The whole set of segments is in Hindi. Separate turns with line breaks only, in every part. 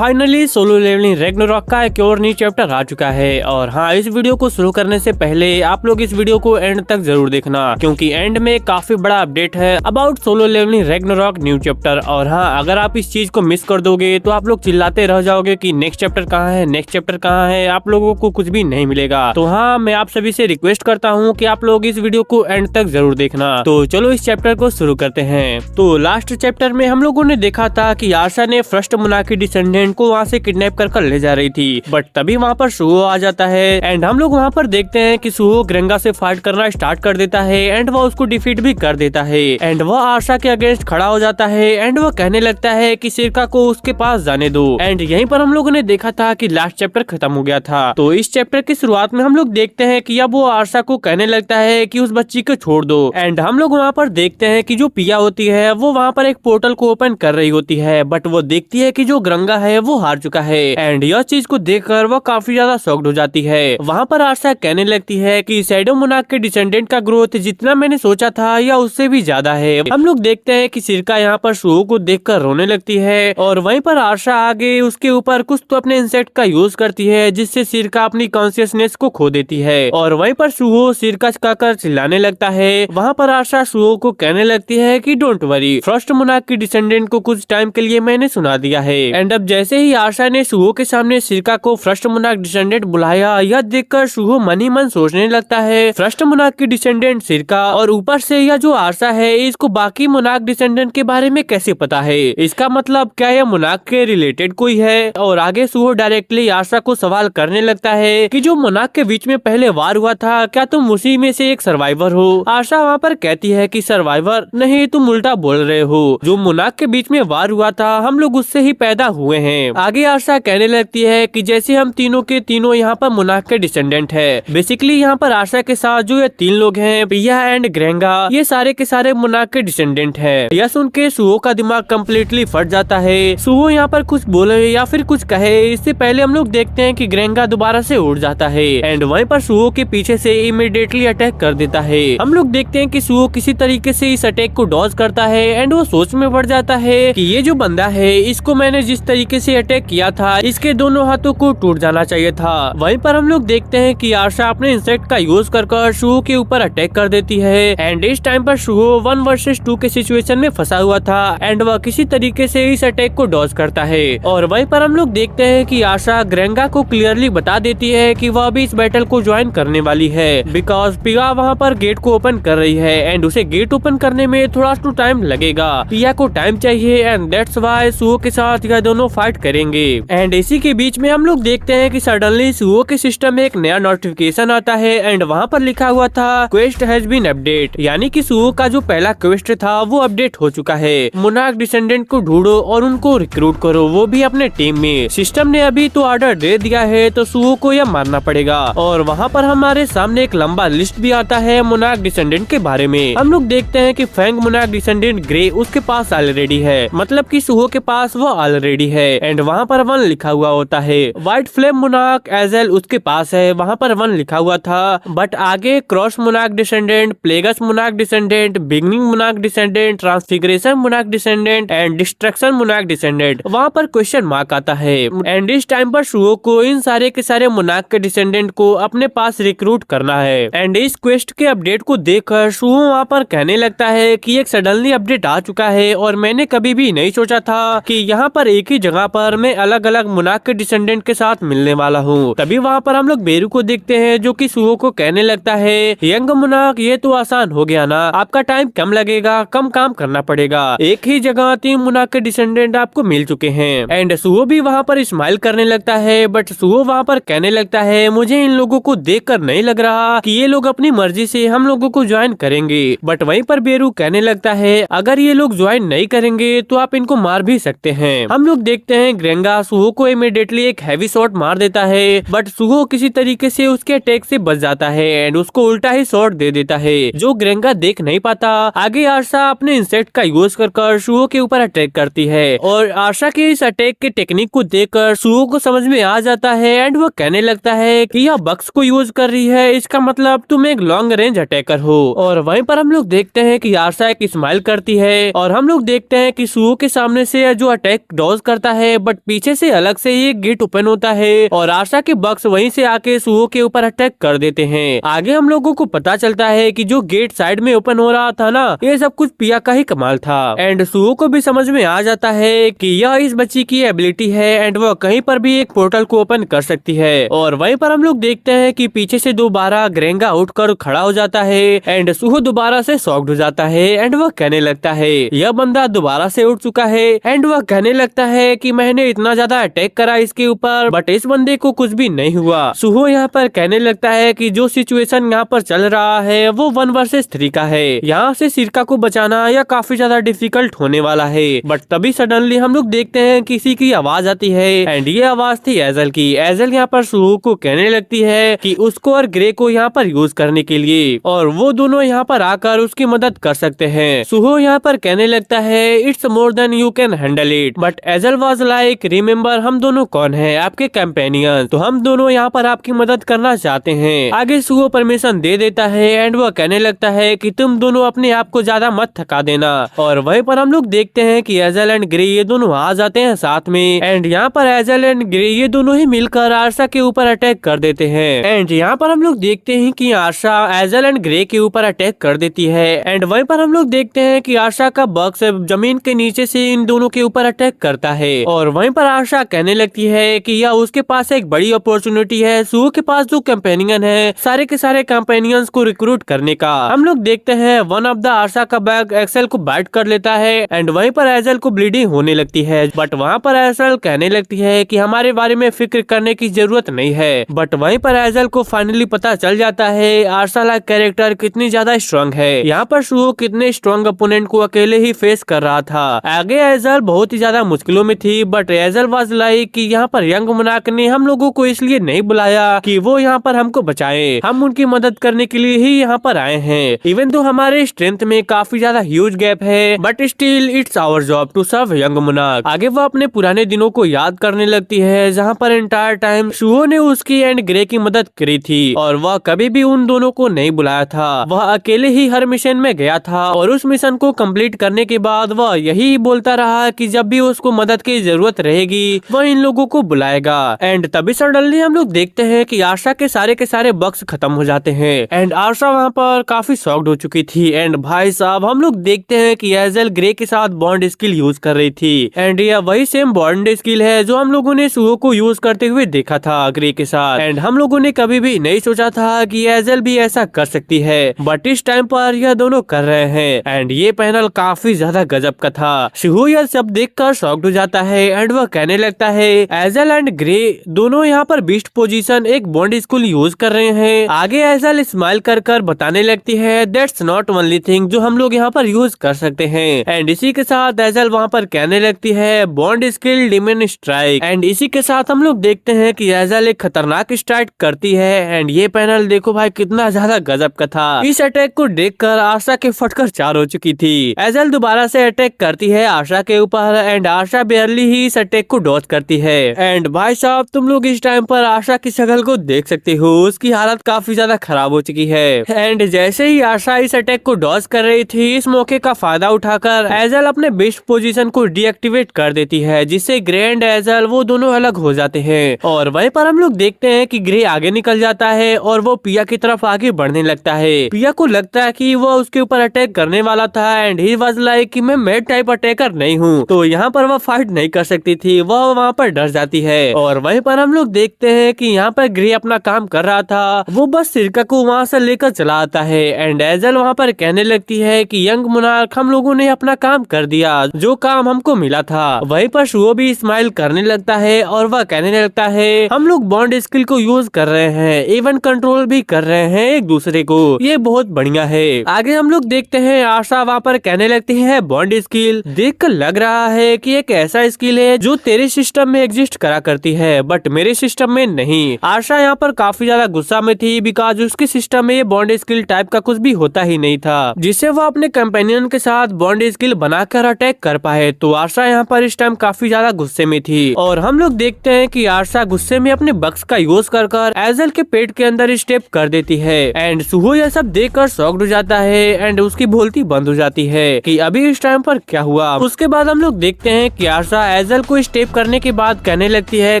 फाइनली सोलो लेवलिंग रैग्नारॉक का एक और न्यू चैप्टर आ चुका है। और हाँ, इस वीडियो को शुरू करने से पहले आप लोग इस वीडियो को एंड तक जरूर देखना, क्योंकि एंड में काफी बड़ा अपडेट है about Solo Leveling Ragnarok new chapter. और हाँ, अगर आप इस चीज को मिस कर दोगे तो आप लोग चिल्लाते रह जाओगे कि नेक्स्ट चैप्टर कहाँ है, नेक्स्ट चैप्टर कहाँ है, आप लोगों को कुछ भी नहीं मिलेगा। तो हाँ, मैं आप सभी से रिक्वेस्ट करता हूँ कि आप लोग इस वीडियो को एंड तक जरूर देखना। तो चलो इस चैप्टर को शुरू करते हैं। तो लास्ट चैप्टर में हम लोगों ने देखा था कि आशा ने फर्स्ट मोनार्की डिसेंडेंट को वहाँ से किडनैप कर ले जा रही थी, बट तभी वहाँ पर शुहो आ जाता है एंड हम लोग वहाँ पर देखते हैं कि शुहो ग्रेंगा से फाइट करना स्टार्ट कर देता है एंड वह उसको डिफीट भी कर देता है एंड वह आशा के अगेंस्ट खड़ा हो जाता है एंड वह कहने लगता है कि सिरका को उसके पास जाने दो। एंड यहीं पर हम लोगों ने देखा था कि लास्ट चैप्टर खत्म हो गया था। तो इस चैप्टर की शुरुआत में हम लोग देखते हैं कि अब वो आशा को कहने लगता है कि उस बच्ची को छोड़ दो एंड हम लोग वहाँ पर देखते हैं कि जो पिया होती है वो वहाँ पर एक पोर्टल को ओपन कर रही होती है, बट वो देखती है कि जो ग्रेंगा है वो हार चुका है एंड यह चीज को देखकर वो काफी ज्यादा शॉक्ड हो जाती है। वहाँ पर आशा कहने लगती है कि शैडो मोनार्क के डिसेंडेंट का ग्रोथ जितना मैंने सोचा था या उससे भी ज्यादा है। हम लोग देखते हैं कि सिरका यहाँ पर शुहो को देखकर रोने लगती है और वहीं पर आशा आगे उसके ऊपर कुछ तो अपने इंसेक्ट का यूज करती है, जिससे सिरका अपनी कॉन्शियसनेस को खो देती है और वहीं पर शुहो सिरका कहकर चिल्लाने लगता है। वहाँ पर आशा शुहो को कहने लगती है कि डोंट वरी, फर्स्ट मोनार्क के डिसेंडेंट को कुछ टाइम के लिए मैंने सुना दिया है। एंड अब जैसे ही आशा ने शुहो के सामने सिरका को फर्स्ट मोनार्क डिसेंडेंट बुलाया, यह देखकर शुहो मन ही मन सोचने लगता है फर्स्ट मोनार्क की डिसेंडेंट सिरका और ऊपर से यह जो आशा है इसको बाकी मोनार्क डिसेंडेंट के बारे में कैसे पता है, इसका मतलब क्या यह मोनार्क के रिलेटेड कोई है। और आगे शुहो डायरेक्टली आशा को सवाल करने लगता है कि जो मोनार्क के बीच में पहले वार हुआ था, क्या तुम उसी में से एक सर्वाइवर हो। आशा वहाँ पर कहती है कि सर्वाइवर नहीं, तुम उल्टा बोल रहे हो, जो मोनार्क के बीच में वार हुआ था हम लोग उससे ही पैदा हुए हैं। आगे आशा कहने लगती है कि जैसे हम तीनों के तीनों यहाँ पर मोनार्क के डिसेंडेंट है। बेसिकली यहाँ पर आशा के साथ जो ये तीन लोग हैं, पिया एंड ग्रेंगा, ये सारे के सारे मोनार्क के डिसेंडेंट है। यह सुन के शुहो का दिमाग कम्प्लीटली फट जाता है। शुहो यहाँ पर कुछ बोले या फिर कुछ कहे इससे पहले हम लोग देखते हैं कि ग्रेंगा दोबारा से उड़ जाता है एंड वहीं पर शुहो के पीछे से इमीडिएटली अटैक कर देता है। हम लोग देखते हैं कि शुहो किसी तरीके से इस अटैक को डॉज करता है एंड वो सोच में पड़ जाता है कि ये जो बंदा है इसको मैंने जिस तरीके से अटैक किया था इसके दोनों हाथों को टूट जाना चाहिए था। वहीं पर हम लोग देखते हैं कि आशा अपने इंसेक्ट का यूज कर शुहो के ऊपर अटैक कर देती है एंड इस टाइम पर शुहो 1 वर्सेस 2 के सिचुएशन में फंसा हुआ था एंड वह किसी तरीके से इस अटैक को डॉज करता है। और वहीं पर हम लोग देखते हैं कि आशा ग्रेंगा को क्लियरली बता देती है कि वह भी इस बैटल को ज्वाइन करने वाली है, बिकॉज पिया वहाँ पर गेट को ओपन कर रही है एंड उसे गेट ओपन करने में थोड़ा तो टाइम लगेगा, पिया को टाइम चाहिए एंड दैट्स व्हाई शुहो के साथ यह दोनों फाइट करेंगे। एंड इसी के बीच में हम लोग देखते हैं कि सडनली शुहो के सिस्टम में एक नया नोटिफिकेशन आता है एंड वहाँ पर लिखा हुआ था क्वेस्ट हैज बीन अपडेट, यानी कि शुहो का जो पहला क्वेस्ट था वो अपडेट हो चुका है। मोनार्क डिसेंडेंट को ढूंढो और उनको रिक्रूट करो, वो भी अपने टीम में। सिस्टम ने अभी तो ऑर्डर दे दिया है तो शुहो को यह मानना पड़ेगा। और वहाँ पर हमारे सामने एक लंबा लिस्ट भी आता है मोनार्क डिसेंडेंट के बारे में। हम लोग देखते हैं कि फैंग मोनार्क डिसेंडेंट ग्रे उसके पास ऑलरेडी है, मतलब कि शुहो के पास वो ऑलरेडी है एंड वहाँ पर 1 लिखा हुआ होता है। व्हाइट फ्लेम मोनार्क एजेल उसके पास है, वहाँ पर 1 लिखा हुआ था, बट आगे cross monarch descendant, plagues monarch descendant, beginning monarch descendant, transfiguration monarch descendant and destruction monarch descendant, वहाँ पर क्वेश्चन मार्क आता है। एंड इस टाइम पर शुहो को इन सारे के सारे मोनार्क के डिसेंडेंट को अपने पास रिक्रूट करना है एंड इस क्वेस्ट के अपडेट को देखकर शुहो वहाँ पर कहने लगता है कि एक सडनली अपडेट आ चुका है और मैंने कभी भी नहीं सोचा था कि यहाँ पर एक ही जगह पर मैं अलग अलग मोनार्क के डिसेंडेंट के साथ मिलने वाला हूँ। तभी वहाँ पर हम लोग बेरू को देखते हैं जो कि शुहो को कहने लगता है यंग मोनार्क, ये तो आसान हो गया ना, आपका टाइम कम लगेगा, कम काम करना पड़ेगा, एक ही जगह 3 मोनार्क के डिसेंडेंट आपको मिल चुके हैं। एंड शुहो भी वहाँ पर स्माइल करने लगता है, बट शुहो वहाँ पर कहने लगता है मुझे इन लोगों को देखकर नहीं लग रहा कि ये लोग अपनी मर्जी से हम लोगों को ज्वाइन करेंगे। बट वहीं पर बेरू कहने लगता है अगर ये लोग ज्वाइन नहीं करेंगे तो आप इनको मार भी सकते हैं। हम लोग देखते हैं ग्रेंगा शुहो को इमीडिएटली एक हैवी शॉट मार देता है, बट शुहो किसी तरीके से उसके अटैक से बच जाता है एंड उसको उल्टा ही शॉट दे देता है जो ग्रेंगा देख नहीं पाता। आगे आशा अपने इंसेक्ट का यूज कर शुहो के ऊपर अटैक करती है और आशा के इस अटैक के टेक्निक को देखकर शुहो को समझ में आ जाता है एंड वो कहने लगता है कि यह बक्स को यूज कर रही है, इसका मतलब तुम एक लॉन्ग रेंज अटैकर हो। और वहीं पर हम लोग देखते हैं कि आशा एक स्माइल करती है और हम लोग देखते हैं कि शुहो के सामने से जो अटैक डॉज करता है है, बट पीछे से अलग से ये गेट ओपन होता है और आशा के बक्स वहीं से आके सुहो के ऊपर अटैक कर देते हैं। आगे हम लोगों को पता चलता है कि जो गेट साइड में ओपन हो रहा था ना, ये सब कुछ पिया का ही कमाल था। एंड सुहो को भी समझ में आ जाता है कि यह इस बच्ची की एबिलिटी है एंड वह कहीं पर भी एक पोर्टल को ओपन कर सकती है। और वहीं पर हम लोग देखते हैं कि पीछे से दोबारा ग्रेंगा उठकर खड़ा हो जाता है एंड सुहो दोबारा से शॉक्ड हो जाता है एंड वह कहने लगता है यह बंदा दोबारा से उठ चुका है एंड वह कहने लगता है कि मैंने इतना ज्यादा अटैक करा इसके ऊपर बट इस बंदे को कुछ भी नहीं हुआ। सुहो यहाँ पर कहने लगता है कि जो सिचुएशन यहाँ पर चल रहा है वो 1 वर्सेस 3 का है, यहाँ से सिरका को बचाना यह काफी ज्यादा डिफिकल्ट होने वाला है। बट तभी सडनली हम लोग देखते हैं किसी की आवाज आती है एंड ये आवाज थी एजल की। एजल यहाँ पर सुहो को कहने लगती है कि उसको और ग्रे को यहाँ पर यूज करने के लिए और वो दोनों यहाँ पर आकर उसकी मदद कर सकते हैं। सुहो यहाँ पर कहने लगता है it's more than you can handle it, but एजल वाज लाइक रिमेम्बर हम दोनों कौन है, आपके कैंपेनियन, तो हम दोनों यहाँ पर आपकी मदद करना चाहते हैं। आगे सुहो परमिशन दे देता है एंड वह कहने लगता है कि तुम दोनों अपने आप को ज्यादा मत थका देना। और वहीं पर हम लोग देखते हैं कि एजल एंड ग्रे ये दोनों आ जाते हैं साथ में एंड यहाँ पर एजल एंड ग्रे ये दोनों ही मिलकर आशा के ऊपर अटैक कर देते हैं। एंड यहाँ पर हम लोग देखते हैं कि आशा एजल एंड ग्रे के ऊपर अटैक कर देती है एंड वहीं पर हम लोग देखते हैं कि आशा का बक्स जमीन के नीचे से इन दोनों के ऊपर अटैक करता है और वहीं पर आशा कहने लगती है कि यह उसके पास एक बड़ी अपॉर्चुनिटी है सुहो के पास जो कंपेनियन है सारे के सारे कंपेनियंस को रिक्रूट करने का। हम लोग देखते हैं वन ऑफ द आशा का बैग एक्सेल को बाइट कर लेता है एंड वहीं पर एजल को ब्लीडिंग होने लगती है बट वहाँ पर एजल कहने लगती है कि हमारे बारे में फिक्र करने की जरूरत नहीं है। बट वहीं पर एजल को फाइनली पता चल जाता है आशा लाइक कैरेक्टर कितनी ज्यादा स्ट्रांग है, यहाँ पर सुहो कितने स्ट्रांग अपोनेंट को अकेले ही फेस कर रहा था। आगे एजल बहुत ही ज्यादा मुश्किलों में थी बट एजल वाज लाइक कि यहाँ पर यंग मोनार्क ने हम लोगों को इसलिए नहीं बुलाया कि वो यहाँ पर हमको बचाए, हम उनकी मदद करने के लिए ही यहाँ पर आए हैं। इवन तो हमारे स्ट्रेंथ में काफी ज्यादा ह्यूज गैप है but still it's our job to serve young monarch. आगे वो अपने पुराने दिनों को याद करने लगती है जहाँ पर एंटायर टाइम सुहो ने उसकी एंड ग्रे की मदद करी थी और वह कभी भी उन दोनों को नहीं बुलाया था, वह अकेले ही हर मिशन में गया था और उस मिशन को कंप्लीट करने के बाद वह यही बोलता रहा कि जब भी उसको मदद की जरूरत रहेगी वह इन लोगों को बुलाएगा। एंड तभी सडनली हम लोग देखते हैं कि आशा के सारे बक्स खत्म हो जाते हैं एंड आशा वहाँ पर काफी शॉक्ड हो चुकी थी। एंड भाई साहब हम लोग देखते हैं कि एजल ग्रे के साथ बॉन्ड स्किल यूज कर रही थी एंड यह वही सेम बॉन्ड स्किल है जो हम लोगों ने सुहो को यूज करते हुए देखा था ग्रे के साथ। एंड हम लोगों ने कभी भी नहीं सोचा था कि एजल भी ऐसा कर सकती है बट इस टाइम पर यह दोनों कर रहे हैं एंड ये पैनल काफी ज्यादा गजब का था। सुहो यह सब देखकर शॉक्ड हो जाता है एंड वह कहने लगता है एजल एंड ग्रे दोनों यहाँ पर बीस्ट पोजीशन एक बॉन्ड स्किल यूज कर रहे हैं। आगे एजल स्माइल कर कर बताने लगती है दैट्स नॉट ओनली थिंग जो हम लोग यहाँ पर यूज कर सकते हैं। एंड इसी के साथ एजल वहाँ पर कहने लगती है bond skill demon strike and इसी के साथ हम लोग देखते हैं कि एजल एक खतरनाक स्ट्राइक करती है एंड ये पैनल देखो भाई कितना ज्यादा गजब का था। इस अटैक को देखकर आशा के फटकर 4 हो चुकी थी। एजल दोबारा से अटैक करती है आशा के ऊपर एंड आशा बेयरली ही इस अटैक को डॉज करती है। एंड भाई साहब तुम लोग इस टाइम पर आशा की शक्ल को देख सकते हो, उसकी हालत काफी ज्यादा खराब हो चुकी है। एंड जैसे ही आशा इस अटैक को डॉज कर रही थी इस मौके का फायदा उठाकर एजल अपने बेस्ट पोजीशन को डीएक्टिवेट कर देती है जिससे ग्रे एंड एजल वो दोनों अलग हो जाते हैं। और वहीं पर हम लोग देखते हैं कि ग्रे आगे निकल जाता है और वो पिया की तरफ आगे बढ़ने लगता है। पिया को लगता है कि वो उसके ऊपर अटैक करने वाला था एंड ही वाज लाइक कि मैं मेड टाइप अटैकर नहीं हूँ, तो यहाँ पर वह फाइट नहीं कर सकती थी, वह वहाँ पर डर जाती है। और वहीं पर हम लोग देखते हैं कि यहाँ पर ग्रे अपना काम कर रहा था, वो बस सिरका को वहाँ से लेकर चला आता है एंड एजल वहाँ पर कहने लगती है कि यंग मोनार्क हम लोगों ने अपना काम कर दिया, जो काम हमको मिला था। वहीं पर सुहो भी स्माइल करने लगता है और वह कहने लगता है हम लोग बॉन्ड स्किल को यूज कर रहे हैं, इवन कंट्रोल भी कर रहे हैं एक दूसरे को, ये बहुत बढ़िया है। आगे हम लोग देखते हैं आशा वहाँ पर कहने लगती है बॉन्ड स्किल देखकर लग रहा है कि एक ऐसा स्किल है जो तेरे सिस्टम में एग्जिस्ट करा करती है बट मेरे सिस्टम में नहीं। आशा यहाँ पर काफी ज्यादा गुस्सा में थी बिकॉज उसके सिस्टम में ये बॉन्ड स्किल टाइप का कुछ भी होता ही नहीं था जिससे वो अपने कंपेनियन के साथ बॉन्ड स्किल बनाकर अटैक कर पाए। तो आशा यहाँ पर इस टाइम काफी ज्यादा गुस्से में थी और हम लोग देखते हैं कि आशा गुस्से में अपने बक्स का यूज कर एजल के पेट के अंदर स्टेप कर देती है एंड सुहो यह सब देखकर शॉक्ड हो जाता है एंड उसकी बोलती बंद हो जाती है कि अभी इस टाइम पर क्या हुआ। उसके बाद हम लोग देखते हैं कि आशा एजल को स्टेप करने के बाद कहने लगती है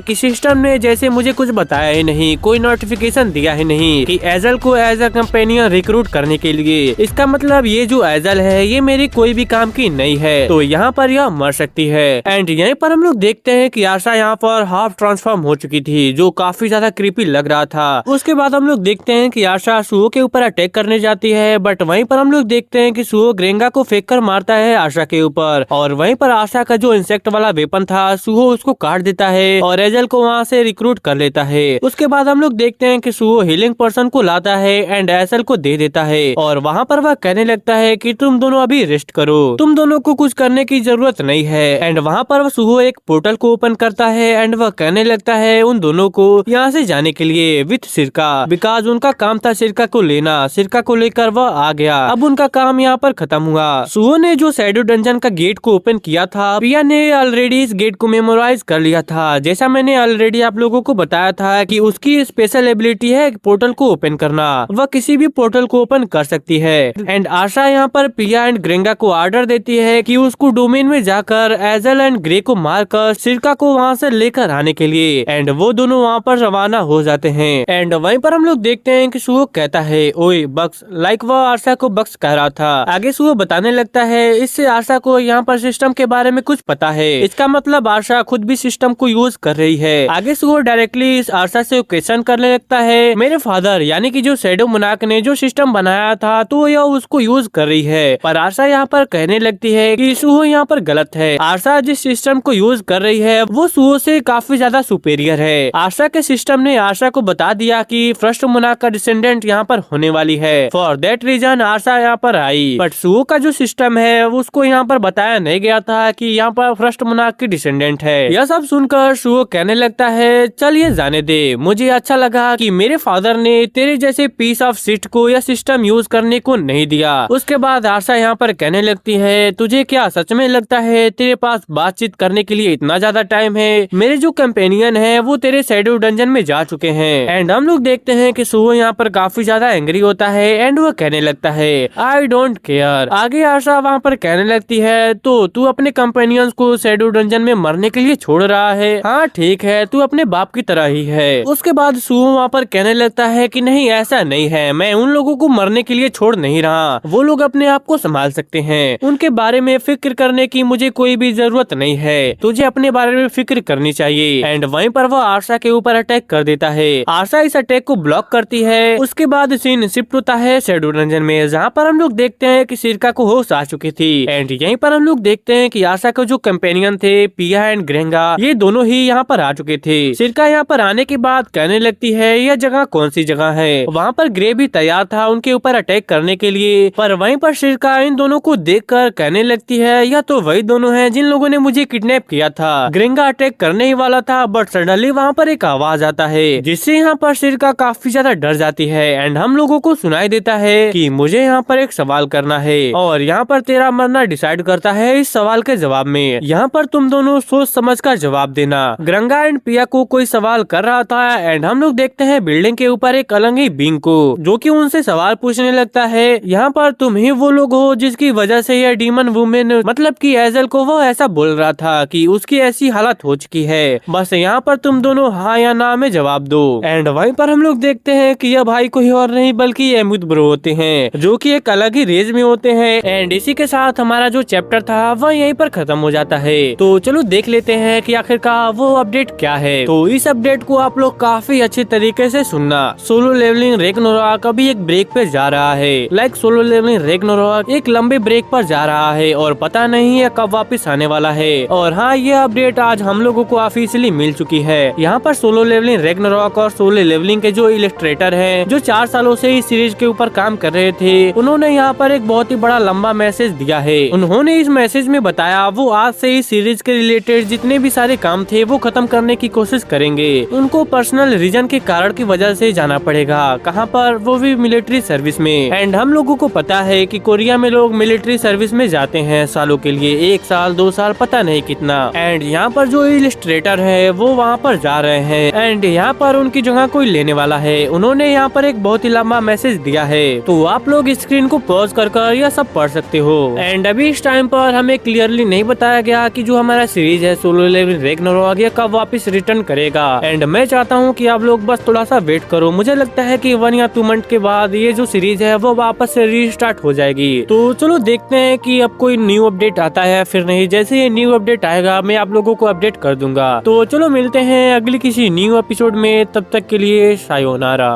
कि सिस्टम ने जैसे मुझे कुछ बताया ही नहीं, कोई नोटिफिकेशन दिया ही नहीं कि एजल को एज अ कंपेनियन रिक्रूट करने के लिए। इसका मतलब ये जो एजल है ये मेरी कोई भी काम की नहीं है, तो यहाँ पर यह मर सकती है। एंड यहीं पर हम लोग देखते हैं कि आशा यहाँ पर हाफ ट्रांसफॉर्म हो चुकी थी, जो काफी ज्यादा क्रीपी लग रहा था। उसके बाद हम लोग देखते हैं कि आशा सुहो के ऊपर अटैक करने जाती है, बट वहीं पर हम लोग देखते हैं कि सुहो ग्रेंगा को फेंक कर मारता है आशा के ऊपर, और वहीं पर आशा का जो इंसेक्ट वाला वेपन था सुहो उसको काट देता है और एजल को वहाँ से रिक्रूट कर लेता है। उसके बाद हम लोग देखते हैं कि सुहो हीलिंग पर्सन को लाता है एंड एजल को दे देता है, और वहाँ पर वह कहने लगता है कि तुम दोनों अभी रेस्ट करो, तुम दोनों को कुछ करने की जरूरत नहीं है। एंड वहाँ पर वह सुहो एक पोर्टल को ओपन करता है एंड वह कहने लगता है उन दोनों को यहाँ से जाने के लिए विथ सिरका, बिकॉज उनका काम था सिरका को लेना। सिरका को लेकर वह आ गया, अब उनका काम यहाँ पर खत्म हुआ। सुहो ने जो शैडो डंजन का गेट को ओपन किया था, पिया ने ऑलरेडी इस गेट को मेमोराइज कर लिया था। जैसा मैंने ऑलरेडी आप लोगों को बताया था कि उसकी स्पेशल एबिलिटी है पोर्टल को ओपन करना, वह किसी भी पोर्टल को ओपन कर सकती है। एंड आशा यहाँ पर पिया एंड ग्रेंगा को ऑर्डर देती है कि उसको डोमेन में जाकर एजल एंड ग्रे को मारकर सिरका को वहाँ से लेकर आने के लिए। एंड वो दोनों वहाँ पर रवाना हो जाते हैं। एंड वहीं पर हम लोग देखते हैं कि सुहो कहता है ओए बक्स, लाइक वह आशा को बक्स कह रहा था। आगे सुहो बताने लगता है इससे आशा को यहाँ पर सिस्टम के बारे में कुछ पता है, इसका मतलब आशा खुद भी सिस्टम को यूज कर रही है। आगे सुहो डायरेक्टली इस आशा से क्वेश्चन करने लगता है मेरे फादर यानी कि जो शैडो मोनार्क ने जो सिस्टम बनाया था तो यह उसको यूज कर रही है, पर आशा यहाँ पर कहने लगती है कि सुहो यहाँ पर गलत है। आशा जिस सिस्टम को यूज कर रही है वो सुहो से काफी ज्यादा सुपेरियर है। आशा के सिस्टम ने आशा को बता दिया कि फर्स्ट मोनार्क का डिसेंडेंट यहाँ पर होने वाली है, फॉर दैट रीजन आशा यहाँ पर आई। बट सुहो का जो सिस्टम है उसको यहाँ पर बताया नहीं गया था कि यहाँ पर फर्स्ट मोनार्क की डिसेंडेंट है। यह सब सुनकर सुहो कहने लगता है चल ये जाने दे, मुझे अच्छा लगा कि मेरे फादर ने तेरे जैसे पीस ऑफ शिट को यह सिस्टम यूज करने को नहीं दिया। उसके बाद आशा यहाँ पर कहने लगती है तुझे क्या सच में लगता है तेरे पास बातचीत करने के लिए इतना ज्यादा टाइम है? मेरे जो कंपेनियन है वो तेरे शैडो डंजन में जा चुके हैं। एंड हम लोग देखते हैं कि सुहो यहाँ पर काफी ज्यादा एंग्री होता है एंड वो कहने लगता है आई डोंट केयर। आगे आशा वहाँ पर कहने लगती है तो तू अपने कंपेनियंस को शैडो डंजन में मरने के लिए छोड़ रहा है? हाँ ठीक है, तू अपने बाप की तरह ही है। उसके बाद सुहो वहाँ पर कहने लगता है कि नहीं ऐसा नहीं है, मैं उन लोगों को मरने के लिए छोड़ नहीं रहा, वो लोग अपने आप को संभाल सकते हैं, उनके बारे में फिक्र करने की मुझे कोई भी जरूरत नहीं है, तुझे अपने बारे में फिक्र करनी चाहिए। एंड वहीं पर वह आशा के ऊपर अटैक कर देता है। आशा इस अटैक को ब्लॉक करती है। उसके बाद सीन शिफ्ट होता है शैडो डंजन में, जहाँ पर हम लोग देखते हैं कि सिरका को होश आ चुकी थी। एंड यहीं पर हम लोग देखते हैं कि आशा के जो कंपेनियन थे पिया एंड ग्रेंगा ये दोनों ही यहाँ पर आ चुके थे। सिरका यहाँ पर आने के बाद कहने लगती है यह जगह कौन सी जगह है? वहाँ पर ग्रे भी तैयार था उनके ऊपर अटैक करने के लिए, पर वहीं पर सिरका इन दोनों को देखकर कहने लगती है यह तो वही दोनों हैं जिन लोगों ने मुझे किडनैप किया था। ग्रेंगा अटैक करने ही वाला था बट सडनली वहाँ पर एक आवाज आता है जिससे यहाँ पर सिरका काफी ज्यादा डर जाती है। एंड हम लोगों को सुनाई देता है कि मुझे यहाँ पर एक सवाल करना है और यहाँ पर तेरा मरना डिसाइड करता है इस सवाल के जवाब में, यहाँ पर तुम दोनों सोच समझ कर जवाब देना। ग्रेंगा एंड पिया को कोई सवाल कर रहा था एंड हम लोग देखते हैं बिल्डिंग के ऊपर एक अलंगी बींग को जो कि उनसे सवाल पूछने लगता है यहाँ पर तुम ही वो लोग हो जिसकी वजह से यह डीमन वुमेन मतलब कि एजल को वो ऐसा बोल रहा था कि उसकी ऐसी हालत हो चुकी है, बस यहाँ पर तुम दोनों हाँ या ना में जवाब दो। एंड वहीं पर हम लोग देखते हैं कि यह भाई कोई और नहीं बल्कि एमुद ब्रो होते हैं जो कि एक अलग ही रेंज में होते हैं। एंड इसी के साथ हमारा जो चैप्टर था वह यहीं पर खत्म हो जाता है। तो चलो देख लेते हैं कि आखिरकार वो अपडेट क्या है। तो इस अपडेट को आप लोग काफी अच्छे तरीके से सुनना। सोलो लेवलिंग रैग्नारोक अभी एक ब्रेक पे जा रहा है, लाइक सोलो लेवलिंग रैग्नारोक एक लंबे ब्रेक पर जा रहा है और पता नहीं है कब वापस आने वाला है। और हाँ ये अपडेट आज हम लोगों को ऑफिशियली मिल चुकी है। यहाँ पर सोलो लेवलिंग रैग्नारोक और सोलो लेवलिंग के जो इलस्ट्रेटर हैं जो 4 सालों से इस सीरीज के ऊपर काम कर रहे थे, उन्होंने यहाँ पर एक बहुत ही बड़ा लंबा मैसेज दिया है। उन्होंने इस मैसेज में बताया वो आज से इस सीरीज के रिलेटेड जितने भी सारे काम थे वो खत्म करने की कोशिश करेंगे। उनको पर्सनल रीजन के कारण की वजह से जाना पड़ेगा, कहाँ पर, वो भी मिलिट्री सर्विस में। एंड हम लोगों को पता है कि कोरिया में लोग मिलिट्री सर्विस में जाते हैं सालों के लिए, 1 साल 2 साल पता नहीं कितना। एंड यहाँ पर जो इलस्ट्रेटर है वो वहाँ पर जा रहे हैं एंड यहाँ पर उनकी जगह कोई लेने वाला है। उन्होंने यहाँ पर एक बहुत ही लंबा मैसेज दिया है, तो आप लोग स्क्रीन को पॉज कर यह सब पढ़ सकते हो। एंड अभी इस टाइम पर हमें क्लियरली नहीं बताया गया कि जो हमारा सीरीज है सोलो लेवलिंग रैग्नारोक ये कब वापस रिटर्न करेगा। एंड मैं चाहता हूँ कि आप लोग बस थोड़ा सा वेट करो, मुझे लगता है कि 1 या 2 मंथ के बाद ये जो सीरीज है वो वापस से रीस्टार्ट हो जाएगी। तो चलो देखते हैं कि अब कोई न्यू अपडेट आता है फिर नहीं। जैसे ये न्यू अपडेट आएगा मैं आप लोगों को अपडेट कर दूंगा। तो चलो मिलते हैं अगली किसी न्यू एपिसोड में, तब तक के लिए सायोनारा।